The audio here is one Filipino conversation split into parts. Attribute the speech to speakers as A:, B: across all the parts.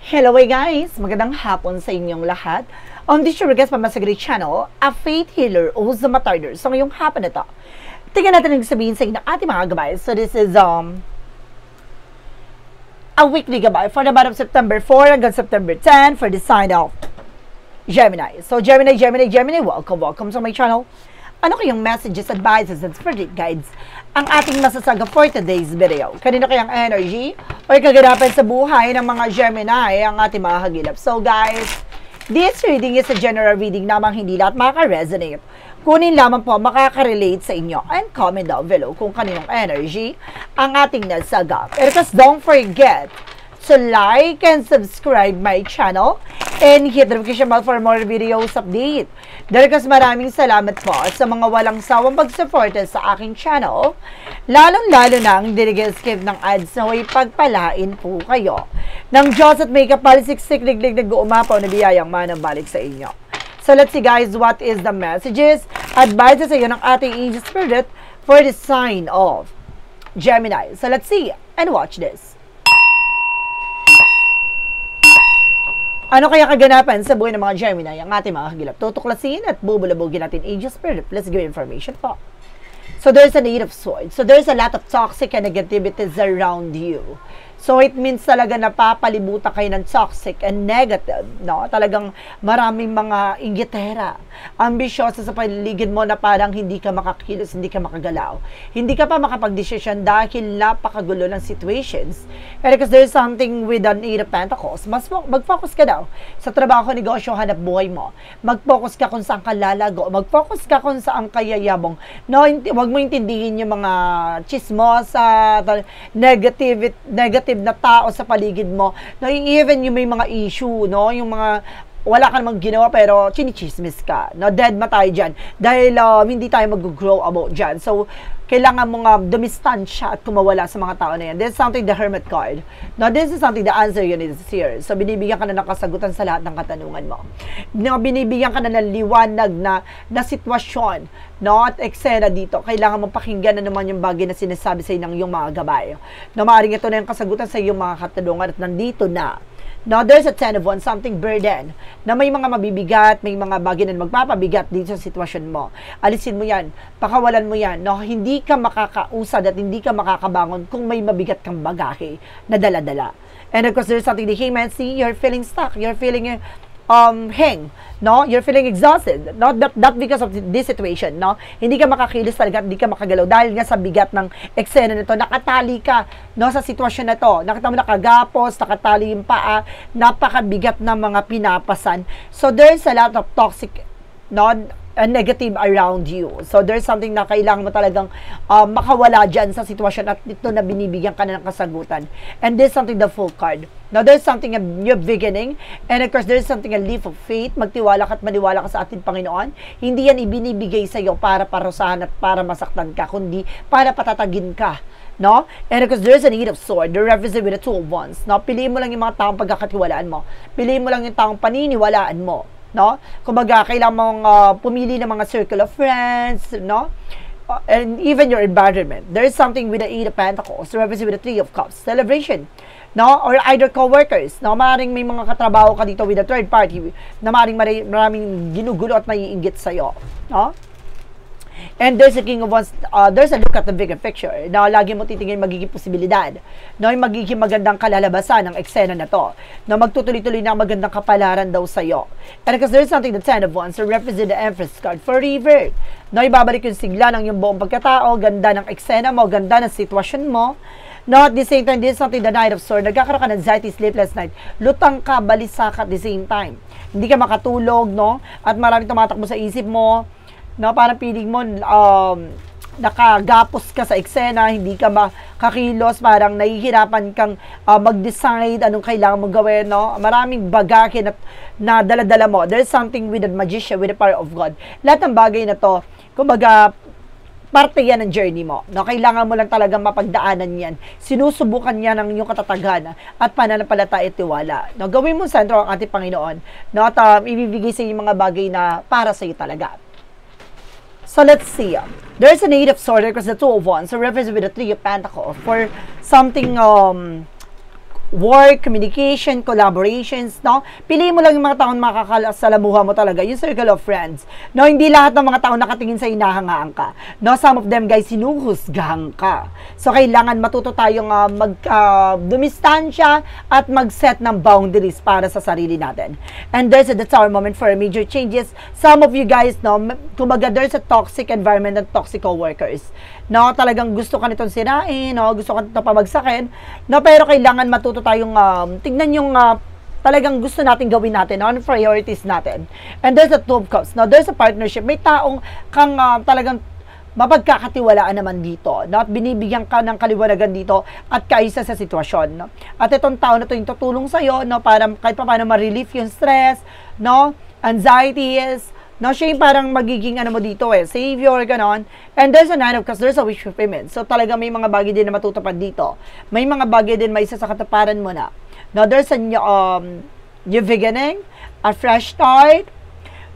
A: Hello guys! Magandang hapon sa inyong lahat. On this your guest Pamasagri channel, a faith healer o Zamatarder. So ngayong hapon na to, tingnan natin ang sabihin sa inyo ng ating mga gabay. So this is a weekly gabay for the month of September 4 hanggang September 10 for the sign of Gemini. So Gemini, welcome to my channel. Ano kayong messages, advices, and spirit guides ang ating masasaga for today's video? Kanino kayang energy o kaganapan sa buhay ng mga Gemini ang ating mga hagilap? So guys, this reading is a general reading namang hindi lahat makaka-resonate. Kunin lamang po makaka-relate sa inyo and comment down below kung kaninong energy ang ating nasaga. Pero just don't forget to like and subscribe my channel and hit the notification bell for more videos update. Dahil maraming salamat po sa mga walang sawang pagsuporta sa aking channel, lalong-lalo na ang skip ng ads na way pagpalain po kayo ng Diyos at may kapalisiksik liglig nag-uumapaw na biyayang manambalik sa inyo. So let's see guys, what is the messages, advices sa iyo ng ating angel spirit for the sign of Gemini. So let's see and watch this. Ano kaya kaganapan sa buhay ng mga Gemini ang ating mga hagilap? Tutuklasin at bubulabugin natin angel spirit. Let's give information po. So there's a Eight of Swords. So there's a lot of toxic and negativities around you. So it means talaga napapalibutan kayo ng toxic and negative, no? Talagang maraming mga inggitera, ambisyosa sa paligid mo na parang hindi ka makakilos, hindi ka makagalaw. Hindi ka pa makapag-decision dahil napakagulo ng situations. And because there's something with an Eight of Pentacles, mag-focus ka daw sa trabaho, negosyo, hanap buhay mo. Mag-focus ka kung saan ka lalago. Mag-focus ka kung saan ka yayabong. No, wag mo intindihin yung mga chismosa, negative na tao sa paligid mo. No, even yung may mga issue, no, yung mga wala ka namang ginawa pero chinichismis ka. No, dead ma tayo dyan. Dahil hindi tayo mag-grow about dyan. So, kailangan mong dumistansya at kumawala sa mga tao na yan. This is something, the Hermit card. No, this is something, the answer yun is here. So, binibigyan ka na ng kasagutan sa lahat ng katanungan mo. No, binibigyan ka na ng liwanag na sitwasyon, no, at eksena dito. Kailangan mong pakinggan na naman yung bagay na sinasabi sa inyo ng iyong mga gabay. No, maaaring ito na yung kasagutan sa iyong mga katanungan at nandito na. Now, there's a 10 of Wands, something burden, na may mga mabibigat, may mga bagay na magpapabigat dito sa sitwasyon mo. Alisin mo yan, pakawalan mo yan, no? Hindi ka makakausad at hindi ka makakabangon kung may mabigat kang bagahe na dala-dala. And of course, there's something the Hangman, see, you're feeling stuck, you're feeling hang, no? You're feeling exhausted, no? That because of this situation, no? Hindi ka makakilos talaga, hindi ka makagalaw dahil nga sa bigat ng eksena nito, nakatali ka, no, sa sitwasyon na to. Nakita mo nakagapos, nakatali yung paa, napakabigat na mga pinapasan. So there's a lot of toxic, no, negative around you. So there's something na kailangan mo talagang makawala dyan sa sitwasyon at ito na binibigyan ka na ng kasagutan. And there's something, the Fool card. Now there's something, a new beginning, and of course there's something, a leap of faith. Magtiwala ka at maniwala ka sa ating Panginoon. Hindi yan ibinibigay sa iyo para parusahan at para masaktan ka, kundi para patatagin ka. No? And of course, there's an Eight of Swords, the represent with the Two of Wands. No? Piliin mo lang yung mga taong pagkakatiwalaan mo. Piliin mo lang yung taong paniniwalaan mo. No? Kumbaga, kailangan mong pumili ng mga circle of friends, no? And even your environment. There is something with the Eight of Pentacles, represent with the Three of Cups, celebration, no? Or either co-workers, no? Maaaring may mga katrabaho ka dito with a third party, na maraming ginugulo at naiinggit sa'yo, no? And there's a King of Wands, there's a look at the bigger picture. Na lagi mo titingin magiging posibilidad. No, yung magiging magandang kalalabasan ng eksena na to. Na magtutuloy-tuloy na magandang kapalaran daw sa'yo. And because there's something, the 10 of Wands, to represent the Empress card for revert. No, ibabalik yung sigla ng yung buong pagkatao, ganda ng eksena mo, ganda ng sitwasyon mo. No, at the same time, this is something, the Knight of Swords, nagkakaroon ka ng anxiety, sleepless night. Lutang ka, balisa ka at the same time. Hindi ka makatulog, no? At maraming tumatakbo sa isip mo. No, parang feeling mo nakagapos ka sa eksena, hindi ka makakilos, parang nahihirapan kang mag-decide anong kailangan mong gawin, no? Maraming bagahe na dala-dala mo. There's something with the magician, with the power of God. Lahat ng bagay na to, kumbaga, parte yan ng journey mo. No? Kailangan mo lang talagang mapagdaanan yan. Sinusubukan yan ng iyong katatagan at pananampalataya at tiwala. No? Gawin mo sentro ang ating Panginoon. No? At ibibigay sa iyo mga bagay na para sa iyo talaga. So let's see. There's an Eight of Swords because the Two of Wands, so represents with the Three of Pentacles for something work, communication, collaborations, no? Piliin mo lang yung mga taong makakasalamuha mo talaga, yung circle of friends. No, hindi lahat ng mga taong nakatingin sa inahangaan ka. No, some of them guys sinuhusgahan ka. So kailangan matuto tayong dumistansya at mag-set ng boundaries para sa sarili natin. And that's our moment for major changes. Some of you guys, no, kumbaga there's a toxic environment and toxic co-workers. No, talagang gusto ka nitong sirain, no, gusto ka nitong pamagsakin, no, pero kailangan matuto tayong tignan yung talagang gusto natin gawin natin, no, priorities natin. And there's a two of cups, no, there's a partnership. May taong kang talagang mapagkakatiwalaan naman dito, no, at binibigyan ka ng kaliwanagan dito at kaisa sa sitwasyon, no. At itong tao na to yung tutulong sa'yo, no, para kahit pa paano ma-relieve yung stress, no, anxieties, no, siya yung parang magiging ano mo dito savior, ganon. And there's a 9 of cups, there's a wish fulfillment. So talaga may mga bagay din na matutupad dito. May mga bagay din may isa sa kataparan mo na. Now there's a new beginning, a fresh start.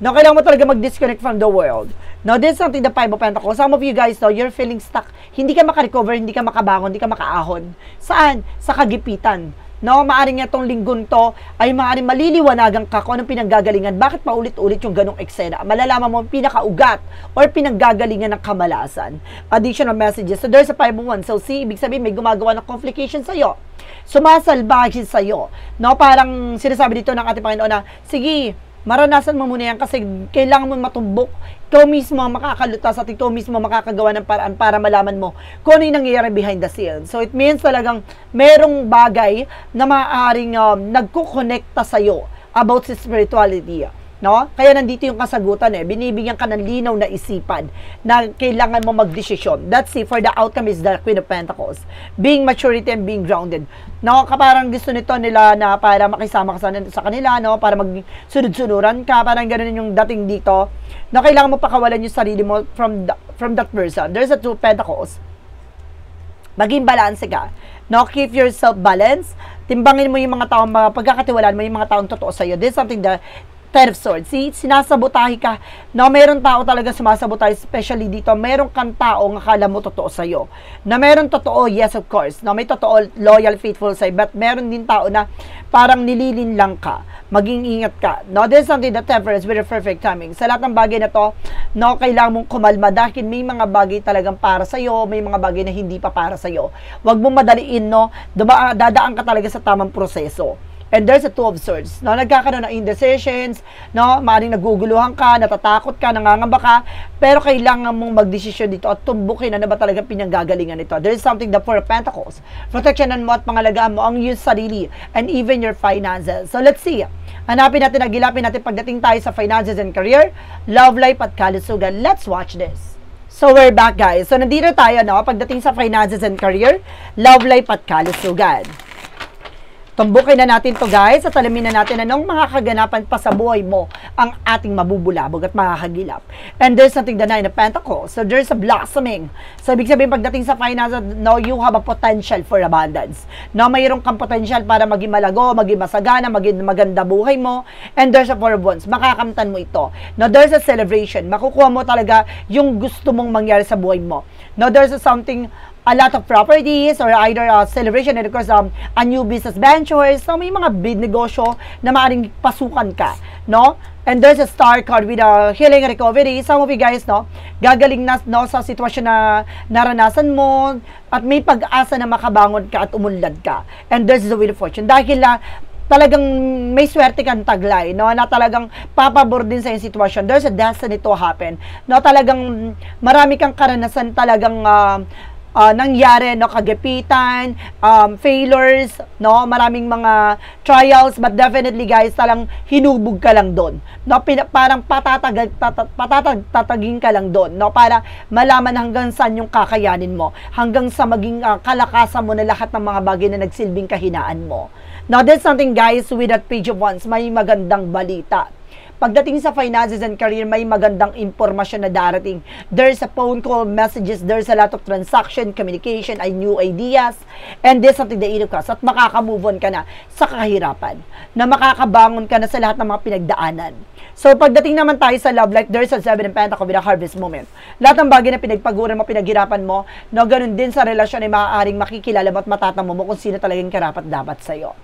A: No, kailangan mo talaga mag-disconnect from the world. Now this is something the 5 of Pentacles. Some of you guys, no, you're feeling stuck. Hindi ka makarecover, hindi ka makabangon, hindi ka makaahon. Saan? Sa kagipitan. No, maaring nga itong linggon to ay maaring maliliwanagan ka kung anong pinanggagalingan. Bakit paulit-ulit yung ganong eksena? Malalaman mo pinakaugat or pinanggagalingan ng kamalasan. Additional messages. So there's a 5 of Wands. So see, ibig sabihin may gumagawa ng complication sa'yo. Sumasalbahin sa'yo. No, parang sinasabi dito ng ating Panginoon na, sige, maranasan mo muna yan kasi kailangan mo matumbok. Ikaw mismo makakalutas at ikaw mismo makakagawa ng paraan para malaman mo kung ano yung nangyayari behind the scenes. So it means talagang merong bagay na maaaring nagkukonekta sa'yo about sa spirituality. No? Kaya nandito yung kasagutan binibigyan ka ng linaw na isipan na kailangan mo magdesisyon. That's it. For the outcome is the Queen of Pentacles. Being maturity and being grounded. No? Kaparang gusto nito nila na para makisama ka sa kanila, no? Para magsunod-sunuran ka, parang ganoon yung dating dito. No, kailangan mo pakawalan yung sarili mo from that person. There's a 2 of Pentacles. Maging balance ka. No, keep yourself balanced. Timbangin mo yung mga taong pagkakatiwalaan mo yung mga taong totoo sa'yo. This is something that 10 of Swords. See, sinasabotahe ka. No, meron tao talaga sumasabotahe, especially dito. Meron kang tao ng akala mo totoo sa'yo. Na meron totoo, yes of course. No, may totoo, loyal, faithful sa'yo. But meron din tao na parang nililin lang ka. Maging ingat ka. No, this is something that temperance with a perfect timing. Sa lahat ng bagay na to, no, kailangan mong kumalma dahil may mga bagay talagang para sa'yo, may mga bagay na hindi pa para sa'yo. Huwag mong madaliin, no, dadaan ka talaga sa tamang proseso. And there's a 2 of Swords. No, nagkakaroon ng indecisions, no, maaaring naguguluhan ka, natatakot ka, nangangamba ka, pero kailangan mong magdesisyon dito at tumbukin ano ba talagang pinanggagalingan nito. There's something the 4 of Pentacles. Proteksyonan mo at pangalagaan mo ang iyong sarili and even your finances. So let's see. Hanapin natin, agilapin natin pagdating tayo sa finances and career, love life at kalusugan. Let's watch this. So we're back, guys. So nandito tayo, no, pagdating sa finances and career, love life at kalusugan. Tumbukin na natin to, guys, at alamin na natin anong mga kaganapan pa sa buhay mo ang ating mabubulabog at makakagilap. And there's something the 9 of Pentacles. So there's a blossoming. So ibig sabihin pagdating sa finances, no, you have a potential for abundance. No, mayroon kang potential para maging malago, maging masagana, maging maganda buhay mo. And there's a 4 of Wands. Makakamtan mo ito. No, there's a celebration. Makukuha mo talaga yung gusto mong mangyari sa buhay mo. No, there's a lot of properties or either a celebration and of course a new business ventures. So may mga big negosyo na maaaring pasukan ka, no? And there's a star card with a healing recovery. Some of you guys, no, gagaling na, no, sa sitwasyon na naranasan mo at may pag-asa na makabangon ka at umunlad ka. And there's the Wheel of Fortune. Dahil talagang may swerte kang taglay, no, na talagang papabor din sa iyong sitwasyon. There's a destiny to happen. No, talagang marami kang karanasan talagang nangyari, no, kagipitan, failures, no, maraming mga trials, but definitely, guys, talang hinubog ka lang doon, no, parang patatagin ka lang doon, no, para malaman hanggang saan yung kakayanin mo, hanggang sa maging kalakasan mo na lahat ng mga bagay na nagsilbing kahinaan mo. Now, there's something, guys, with that Page of Wands, may magandang balita. Pagdating sa finances and career, may magandang impormasyon na darating. There's a phone call, messages, there's a lot of transaction, communication, new ideas, and this something that Cups, at makaka-move on ka na sa kahirapan, na makakabangon ka na sa lahat ng mga pinagdaanan. So, pagdating naman tayo sa love life, there's a 7 of Pentacles with a harvest moment. Lahat ng bagay na pinagpaguran mo, pinaghirapan mo, no, ganun din sa relasyon ay maaaring makikilala mo at matatamo mo kung sino talagang karapat-dapat sa'yo.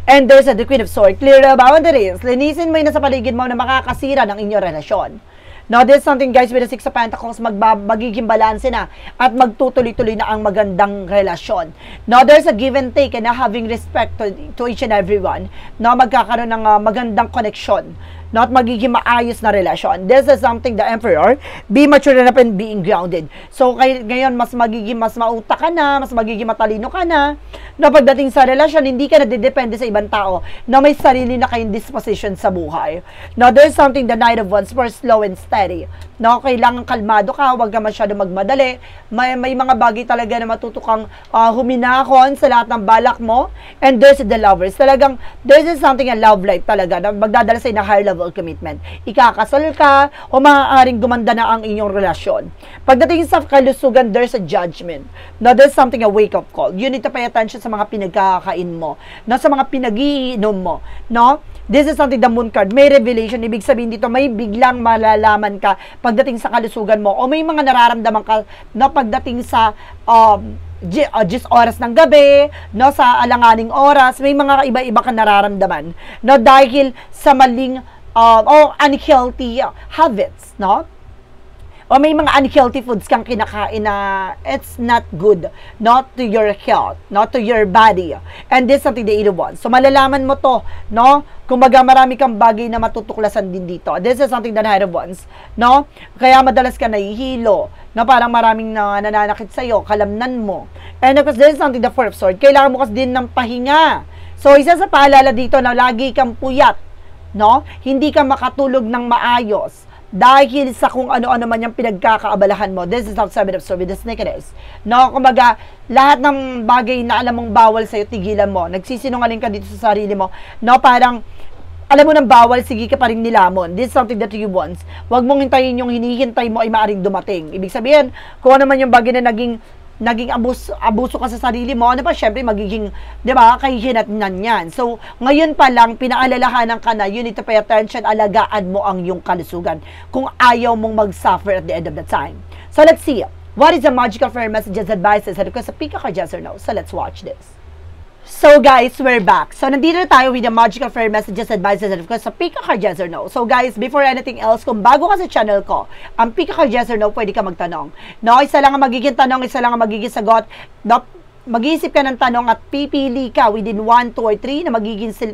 A: And there's a the Queen of Swords. Clear the boundaries. Linisin mo yung nasa paligid mo na makakasira ng inyong relasyon. Now, there's something, guys, with the 6 of Pentacles, magiging balanse na at magtutuloy-tuloy na ang magandang relasyon. Now, there's a give and take and having respect to each and everyone. Now, magkakaroon ng magandang connection. Not magiging maayos na relasyon. This is something the Emperor, be mature enough and being grounded. So, ngayon, mas mautak ka na, mas magiging matalino ka na. No, pagdating sa relasyon, hindi ka na didepende sa ibang tao na may sarili na kayong disposition sa buhay. Now, there's something the Knight of Wands for slow and steady. No, kailangan kalmado ka, huwag ka masyado magmadali. May mga bagay talaga na matutukang huminahon sa lahat ng balak mo. And there's the Lovers. Talagang, there's something a love life talaga na magdadala sa na higher level commitment. Ikakasal ka o maaaring gumanda na ang inyong relasyon. Pagdating sa kalusugan, there's a judgment. Now, there's something a wake-up call. You need to pay attention sa mga pinagkakain mo. No, sa mga pinag-iinom mo. No? This is something the Moon card. May revelation. Ibig sabihin dito, may biglang malalaman ka pagdating sa kalusugan mo. O may mga nararamdaman ka no, pagdating sa 10 oras ng gabi, no, sa alanganing oras, may mga iba-iba ka nararamdaman. No, dahil sa maling o unhealthy habits, no? O may mga unhealthy foods kang kinakain na it's not good, not to your health, not to your body. And this is something that you want. So, malalaman mo to, no? Kumbaga, marami kang bagay na matutuklasan din dito. This is something that I wants, no? Kaya madalas ka nahihilo, no? Parang maraming nananakit sa'yo, kalamnan mo. And of course, this is something the Four of Swords. Kailangan mo kasi din ng pahinga. So, isa sa paalala dito na lagi kang puyat, no? Hindi ka makatulog ng maayos dahil sa kung ano-ano man yung pinagkakaabalahan mo. This is the 7 of Swords with the Sneakers. No, kumbaga, lahat ng bagay na alam mong bawal sa'yo, tigilan mo. Nagsisinungaling ka dito sa sarili mo. No, parang, alam mo ng bawal, sige ka pa rin nilamon. This is something that you want. Huwag mong hintayin yung hinihintay mo ay maaring dumating. Ibig sabihin, kung ano man yung bagay na naging abuso ka sa sarili mo, ano pa, syempre, magiging, di ba, kahihinatnan yan. So, ngayon pa lang, pinaalalahanan ka na, you need to pay attention, alagaan mo ang iyong kalusugan kung ayaw mong mag-suffer at the end of the time. So, let's see. What is the magical fairy messages, advices, and request? Pick a card, yes or no. So, let's watch this. So guys, we're back. So nandito na tayo with the magical fairy messages, advices, and of course, sa pick a card, yes or no. So guys, before anything else, kung bago ka sa channel ko, ang pick a card, yes or no, pwede ka magtanong. No, isa lang ang magiging tanong, isa lang ang magiging sagot. No, mag-iisip ka ng tanong at pipili ka within 1, 2, or 3 na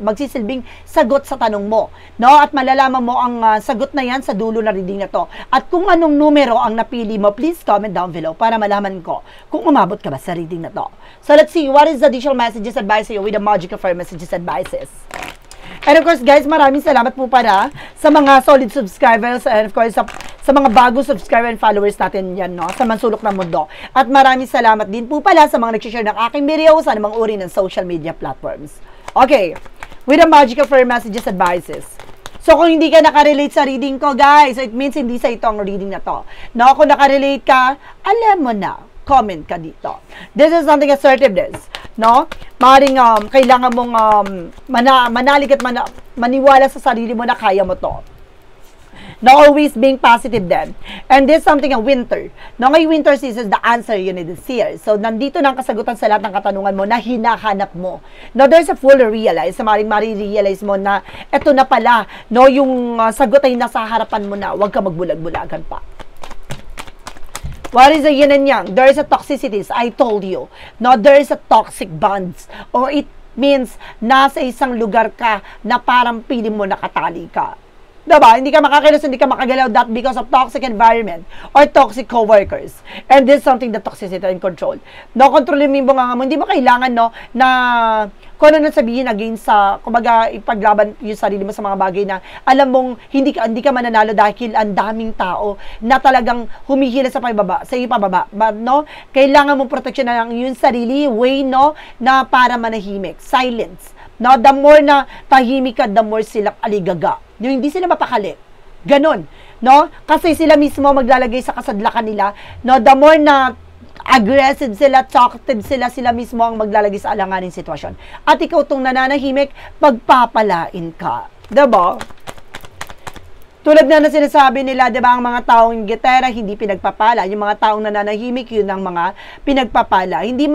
A: magsisilbing sagot sa tanong mo. No? At malalaman mo ang sagot na yan sa dulo na reading na to. At kung anong numero ang napili mo, please comment down below para malaman ko kung umabot ka ba sa reading na to. So let's see, what is the additional messages, advices with the magical fairy messages, advices? And of course, guys, maraming salamat po para sa mga solid subscribers and of course, sa mga bagong subscriber and followers natin yan, no? Sa Mansulok ng Mundo. At maraming salamat din po pala sa mga nag-share ng aking video sa anumang uri ng social media platforms. Okay, with the magical fairy messages, advices. So, kung hindi ka nakarelate sa reading ko, guys, it means hindi sa ito ang reading na to. No, kung nakarelate ka, alam mo na, comment ka dito. This is something assertiveness, no? Maring kailangan mong manalig at maniwala sa sarili mo na kaya mo to. No, always being positive then. And this is something a winter. No, ngayong winter season, the answer you need is here. So, nandito na ang kasagutan sa lahat ng katanungan mo na hinahanap mo. No, there's a full realize. Maring marirealize mo na eto na pala, no, yung sagot ay nasa harapan mo na. Huwag ka magbulag-bulagan pa. What is a yin and yang? There is a toxicity. I told you. No, there is a toxic bonds. Or it means nasa isang lugar ka na parang piling mo nakatali ka. Diba? Hindi ka makakilos, hindi ka makagalaw that because of toxic environment or toxic co-workers. And this is something that toxicity and control. No, kontrolin mo yung bunganga mo. Hindi mo kailangan, no, na kung ano sabihin against sa, kumbaga, ipaglaban yung sarili mo sa mga bagay na alam mong hindi ka mananalo dahil ang daming tao na talagang humihila sa iyo pababa. But, no, kailangan mong protection na yung sarili, way, no, na para manahimik. Silence. No, the more na tahimik ka, the more silang aligaga. Yung hindi sila mapakali. Ganon. No? Kasi sila mismo maglalagay sa kasadlakan nila. No? The more na aggressive sila, talkative sila, sila mismo ang maglalagay sa alanganing sitwasyon. At ikaw tong nananahimik, pagpapalain ka. Diba? Tulad na sinasabi nila, diba, ang mga taong gitera, hindi pinagpapala. Yung mga taong nananahimik, yun ang mga pinagpapala. Hindi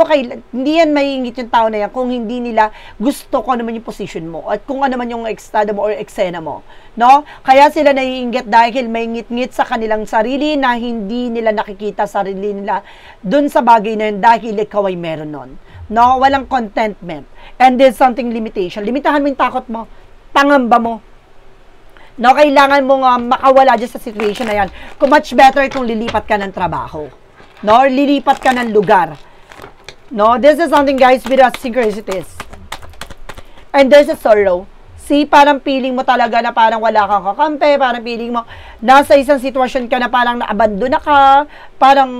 A: yan maiingit yung tao na yan kung hindi nila gusto kung ano man yung position mo at kung ano man yung estado mo or eksena mo. No? Kaya sila naiinggit dahil may ngit-ngit sa kanilang sarili na hindi nila nakikita sarili nila dun sa bagay na yun dahil ikaw ay meron nun. No? Walang contentment. And there's something limitation. Limitahan mo yung takot mo, pangamba mo. No, kailangan mo makawala dyan sa situation na yan. Kung much better kung lilipat ka ng trabaho. No, or lilipat ka ng lugar. No, this is something, guys, with synchronicities. And there's a sorrow. See, parang feeling mo talaga na parang wala kang kakampi, parang feeling mo nasa isang sitwasyon ka na parang naabandona ka, parang,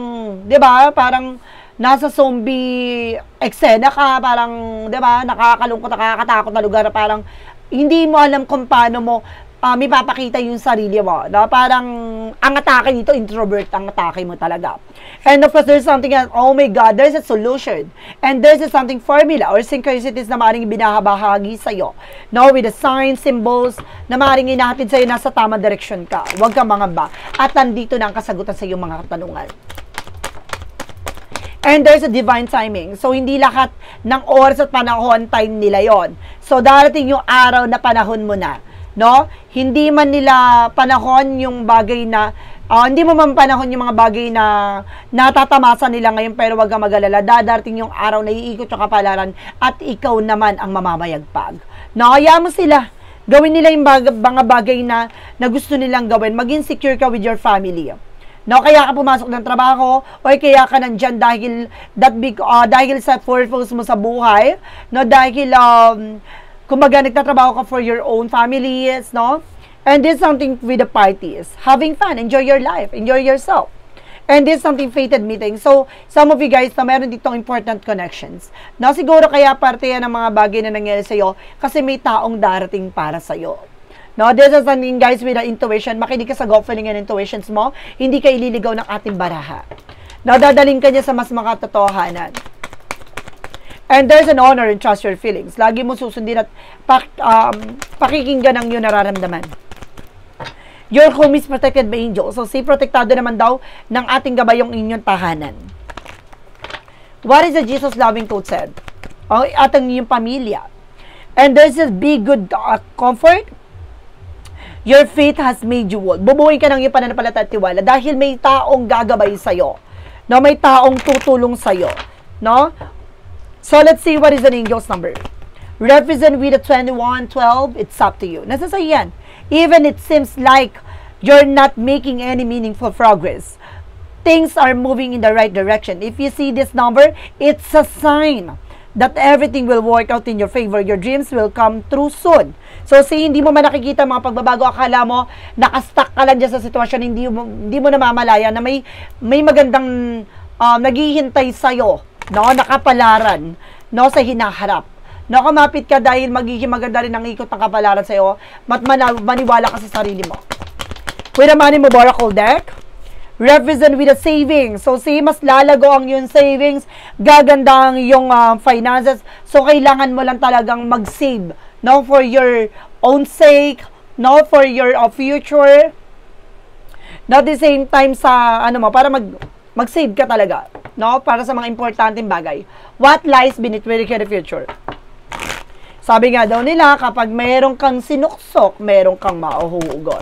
A: di ba, parang nasa zombie eksena ka, parang, di ba, nakakalungkot, nakakatakot na lugar, parang hindi mo alam kung paano mo may papakita yung sarili mo. No? Parang, ang atake dito, introvert ang atake mo talaga. And of course, there's something else, oh my God, there's a solution. And there's something formula or synchronicities na maaaring binahabahagi sa'yo. No? With the signs, symbols, na maaaring inahatid sa'yo, nasa tamang direksyon ka. Huwag kang mangamba. At nandito na ang kasagutan sa iyong mga katanungan. And there's a divine timing. So, hindi lahat ng oras at panahon, time nila yon. So, darating yung araw na panahon mo na. No? Hindi man nila panahon yung bagay na hindi mo man panahon yung mga bagay na natatamasa nila ngayon, pero wag kang mag-alala, dadating yung araw na iikot yung kapalaran at ikaw naman ang mamamayagpag. No, kaya mo sila, gawin nila yung mga bagay na gusto nilang gawin, maging secure ka with your family. No, kaya ka pumasok ng trabaho o kaya ka nandyan dahil dahil sa purpose mo sa buhay, no, dahil kumbaga, nagtatrabaho ka for your own families, no? And this something with the parties. Having fun. Enjoy your life. Enjoy yourself. And this something fated meeting. So, some of you guys na meron ditong important connections. Na siguro kaya parte yan ng mga bagay na nangyari sa'yo kasi may taong darating para sa'yo. No, this is something, guys, with the intuition. Makinig ka sa gut feeling and intuitions mo. Hindi ka ililigaw ng ating baraha. No, dadaling ka niya sa mas makatotohanan. And there's an honor and trust your feelings. Lagi mo susundin at pakikinggan ang iyong nararamdaman. Your home is protected by angels. So, protektado naman daw ng ating gabay yung inyong tahanan. What is the Jesus loving quote said? At ang iyong pamilya. And there's this big good comfort. Your faith has made you whole. Bubuhin ka ng iyong pananampalataya at tiwala dahil may taong gagabay sa'yo. No? May taong tutulong sa'yo. No? So, let's see what is an angel's number. Represent with a 2112, it's up to you. Nasa sa'yo yan. Even it seems like you're not making any meaningful progress. Things are moving in the right direction. If you see this number, it's a sign that everything will work out in your favor. Your dreams will come true soon. So, hindi mo man nakikita mga pagbabago, akala mo, nakastuck ka lang dyan sa sitwasyon, hindi mo namamalaya na may magandang naghihintay sa'yo. No, nakapalaran, no, sa hinaharap. No, kumapit ka dahil magiging maganda rin ang ikot ng kapalaran sa iyo. Maniwala ka sa sarili mo. With the money mo, Oracle deck, represent with a savings. So, mas lalago ang yung savings, gaganda ang yung finances. So, kailangan mo lang talagang mag-save, no, for your own sake, no, for your future. No, at the same time sa, para mag-save ka talaga. No, para sa mga importanteng bagay. What lies beneath the future? Sabi nga daw nila, kapag mayroong kang sinuksok, mayroong kang mauhugot.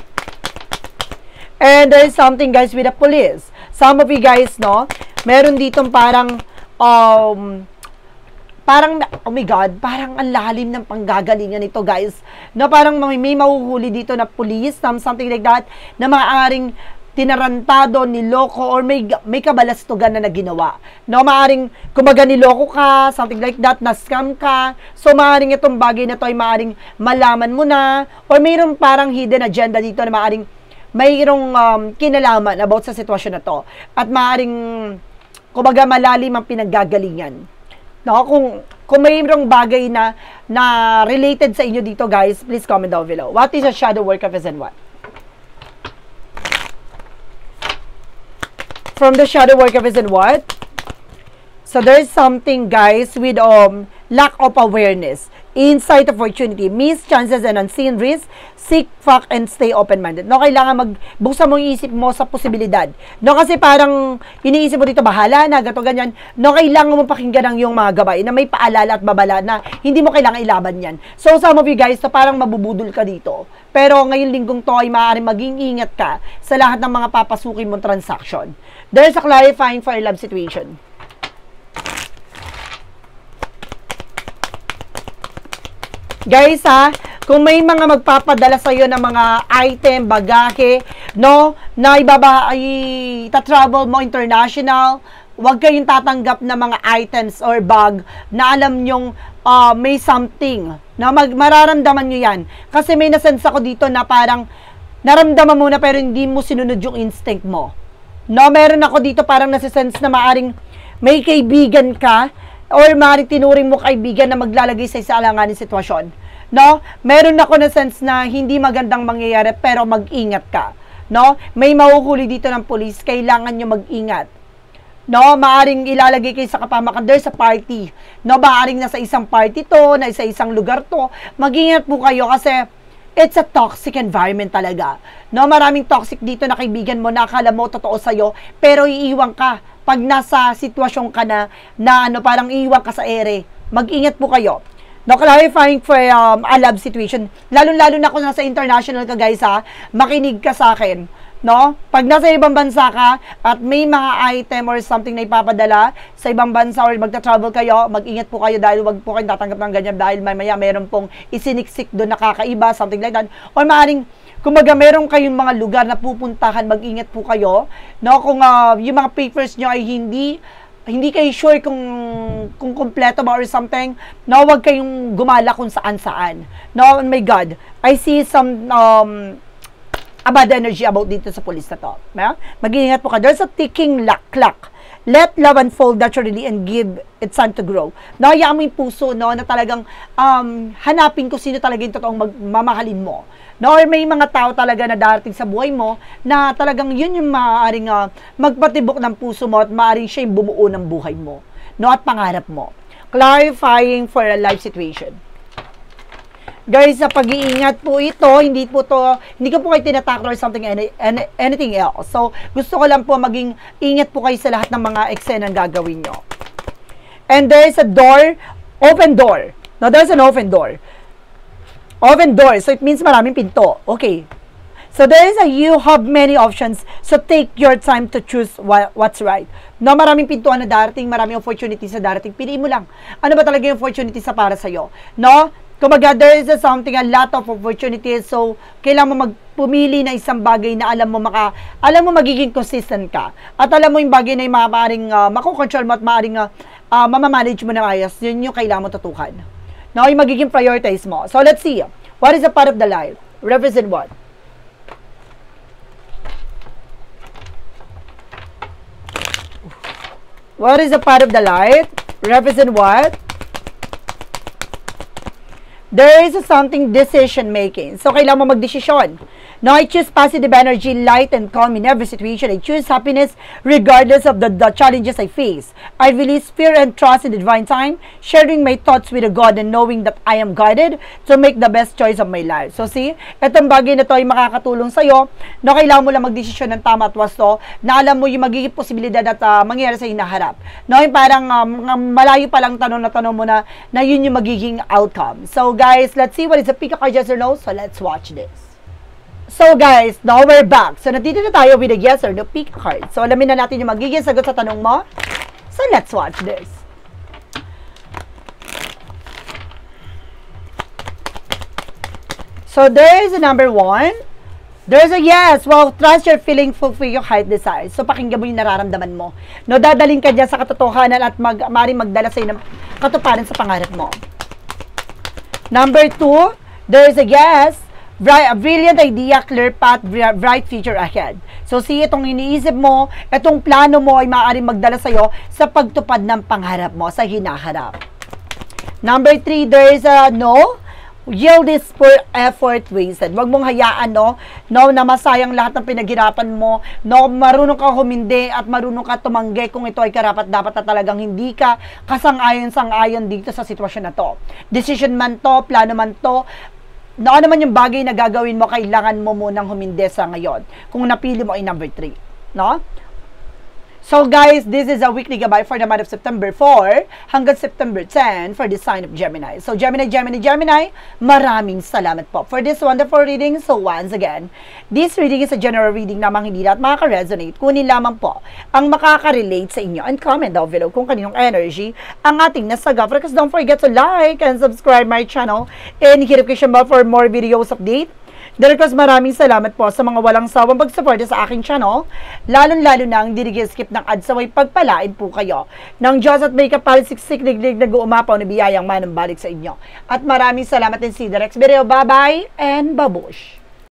A: And there is something, guys, with the police. Some of you guys, no, meron ditong parang, oh my God, parang ang lalim ng panggagalingan nito, guys. No, parang may mahuhuli dito na police, something like that, na maaaring tinarantado, niloko, or may kabalastugan na ginawa. No, maaring, kumbaga niloko ka, something like that, na-scam ka. So, maaring itong bagay na to ay maaring malaman mo na, or mayroong parang hidden agenda dito na maaring mayroong kinalaman about sa sitwasyon na to. At maaring, kumbaga malalim ang pinaggagalingan. No, kung mayroong bagay na related sa inyo dito, guys, please comment down below. What is a shadow work of and what? From the shadow work of and what? So there's something, guys, with lack of awareness, insight, opportunity, missed chances, and unseen risks. Seek, fact, and stay open-minded. No, kailangan buksan mo yung isip mo sa posibilidad. No, kasi parang iniisip mo dito, bahala na, gato, ganyan. No, kailangan mo pakinggan ang yung mga gabay na may paalala at babala na hindi mo kailangan ilaban yan. So, some of you guys, to parang mabubudol ka dito. Pero ngayon linggong to ay maaaring maging ingat ka sa lahat ng mga papasukin mong transaction. There's a clarifying for a love situation. Guys, kung may mga magpapadala sa iyo ng mga item, bagahe, no, na ita-travel mo international, huwag kayong tatanggap ng mga items or bag na alam nyong may something, na mararamdaman nyo yan. Kasi may nasense ako dito na parang naramdaman mo na pero hindi mo sinunod yung instinct mo. No, meron ako dito parang nasisense na maaring may kaibigan ka or maaaring tinuring mo kaibigan na maglalagay sa isa alanganin sitwasyon. No? Meron ako na sense na hindi magandang mangyayari pero mag-ingat ka. No? May mahuhuli dito ng police, kailangan nyo mag-ingat. No? Maaaring ilalagay kayo sa kapamakan, there's a party. No? Maaaring nasa isang party to, na isang lugar to. Mag-ingat po kayo kasi it's a toxic environment talaga. No? Maraming toxic dito na kaibigan mo na akala mo totoo sa'yo pero iiwan ka pag nasa sitwasyon ka na parang iiwan ka sa ere. Mag-ingat po kayo. No, clarifying for a love situation. Lalo-lalo na kung nasa international ka, guys, makinig ka sa akin. No? Pag nasa ibang bansa ka at may mga item or something na ipapadala sa ibang bansa or magta-travel kayo, mag-ingat po kayo dahil wag po kayong tatanggap ng ganyan dahil mamaya meron pong isiniksik doon nakakaiba, something like that. Or maaaring kumbaga meron kayong mga lugar na pupuntahan, mag-ingat po kayo. No? Kung yung mga papers nyo ay hindi kayo sure kung kompleto ba or something, no, wag kayong gumala kung saan-saan. No, oh my God, I see some bad energy about dito sa police na to. No? Mag-ingat po ka. There's a ticking clock. Let love unfold naturally and give it time to grow. No, hayaan mo yung puso, no, na talagang hanapin ko sino talaga yung totoong mamahalin mo. No, or may mga tao talaga na darating sa buhay mo na talagang yun yung maaaring magpatibok ng puso mo at maaaring siya yung bumuo ng buhay mo. No, at pangarap mo. Clarifying for a life situation. Guys, sa pag-iingat po ito, hindi ko po kayo tinatakot or something, anything else. So, gusto ko lang po maging ingat po kayo sa lahat ng mga eksenang gagawin nyo. And there is a door, open door. Now, there's an open door. Open door, so it means maraming pinto. Okay. So, you have many options. So, take your time to choose what's right. No, maraming pintuan na darating, maraming opportunities na darating. Piliin mo lang. Ano ba talaga yung opportunities na para sa'yo? No? Kumbaga, there is a lot of opportunities. So, kailangan mo magpumili na isang bagay na alam mo magiging consistent ka. At alam mo yung bagay na yung maaaring makokontrol mo at maaaring mamamanage mo na ayos. Yun yung kailangan mo tutukan. No, yung magiging prioritize mo. So, let's see. What is a part of the life? Represent what? What is a part of the life? Represent what? There is something decision making. So, kailangan mo magdesisyon. No, I choose positive energy, light, and calm in every situation. I choose happiness regardless of the challenges I face. I release fear and trust in the divine time, sharing my thoughts with God and knowing that I am guided to make the best choice of my life. So, see, itong bagay na to ay makakatulong sa'yo. No, kailangan mo lang magdesisyon ng tama at wasto na alam mo yung magiging posibilidad at mangyayari sa hinaharap. No, yung parang malayo pa lang tanong na tanong mo na yun yung magiging outcome. So, guys, let's see what is a pick a card, yes or no. So, let's watch this. So guys, now we're back. So nandito na tayo with a yes or no pick card. So alamin na natin yung magiging sagot sa tanong mo. So let's watch this. So there is a number 1. There's a yes. Well, trust your feeling, fulfill your heart desires. So pakinggan mo yung nararamdaman mo. No, dadaling ka dyan sa katotohanan at maaaring magdala sa'yo ng katuparan sa pangarap mo. Number 2, there is a yes. brilliant idea, clear path, bright future ahead. So, see, itong iniisip mo, itong plano mo ay maaaring magdala sa'yo sa pagtupad ng pangarap mo, sa hinaharap. Number 3, there is a no. Yield is for effort wasted. Huwag mong hayaan, no, na masayang lahat ng pinaghirapan mo, no, marunong ka humindi at marunong ka tumanggi kung ito ay karapat-dapat na talagang hindi ka kasang-ayon dito sa sitwasyon na to. Decision man to, plano man to, na ano man yung bagay na gagawin mo, kailangan mo munang humindi sa ngayon. Kung napili mo ay number 3, no? So guys, this is a weekly gabay for the month of September 4 hanggang September 10 for the sign of Gemini. So Gemini, maraming salamat po for this wonderful reading. So once again, this reading is a general reading namang hindi lahat makaka-resonate. Kunin lamang po ang makaka-relate sa inyo and comment down below kung kaninong energy ang ating nasaga. Because don't forget to like and subscribe my channel and hit notification bell for more videos update. Directors, maraming salamat po sa mga walang sawang pagsuporta sa aking channel, lalong-lalo na ang skip ng ads, saway pagpalain po kayo ng Diyos at may kapalisiksik liglig nag-uumapaw na biyayang manambalik sa inyo. At maraming salamat din si Direct Video. Bye-bye and babush!